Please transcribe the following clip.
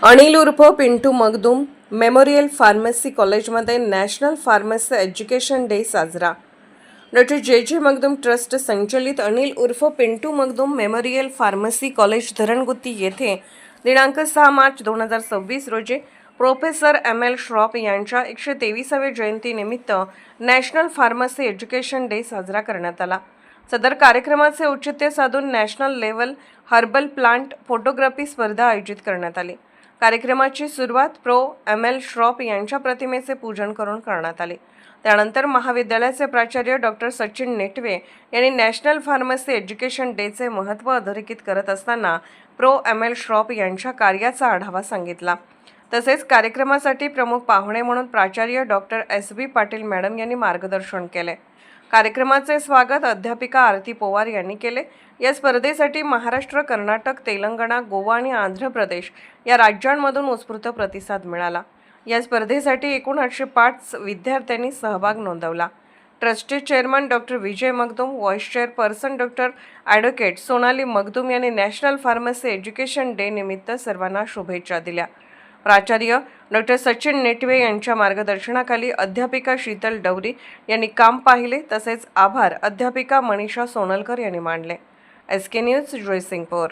अनिल उर्फ Pintu Magdum memorial pharmacy कॉलेजमध्ये national pharmacy education day साजरा. डॉक्टर जे मगदूम ट्रस्ट संचलित अनिल उर्फ Pintu Magdum memorial pharmacy college Dharangutti येथे दिनांक 6 मार्च 2026 रोजी प्रोफेसर एम.एल. श्रॉफ यांच्या 123व्या जयंतीनिमित्त नॅशनल फार्मसी एज्युकेशन डे साजरा करण्यात आला. सदर कार्यक्रमाचे औचित्य साधून national level herbal plant photography स्पर्धा आयोजित करण्यात आली. कार्यक्रमाची सुरुवात प्रो एम.एल. श्रॉफ यांच्या प्रतिमेचे पूजन करून करण्यात आले. त्यानंतर महाविद्यालयाचे प्राचार्य डॉक्टर सचिन नेटवे यांनी नॅशनल फार्मसी एज्युकेशन डेचे महत्त्व अधोरेखित करत असताना प्रो एम.एल. श्रॉफ यांच्या कार्याचा आढावा सांगितला. तसेच कार्यक्रमासाठी प्रमुख पाहुणे म्हणून प्राचार्य डॉक्टर एस.बी. पाटील मॅडम यांनी मार्गदर्शन केले. कार्यक्रमाचे स्वागत अध्यापिका आरती पवार यांनी केले. या स्पर्धेसाठी महाराष्ट्र, कर्नाटक, तेलंगणा, गोवा आणि आंध्र प्रदेश या राज्यांमधून उत्स्फूर्त प्रतिसाद मिळाला. या स्पर्धेसाठी एकूण 805 विद्यार्थ्यांनी सहभाग नोंदवला. ट्रस्टचे chairman doctor Vijay Magdum, vice chairperson doctor advocate Sonali Magdum यांनी नॅशनल फार्मसी एज्युकेशन डे निमित्त सर्वांना शुभेच्छा दिल्या. प्राचार्य डॉक्टर सचिन नेटवे यांच्या मार्गदर्शनाखाली अध्यापिका शीतल डवरी यांनी काम पाहिले. तसेच आभार अध्यापिका मनीषा सोनलकर यांनी मानले. SK news, Jaysingpur.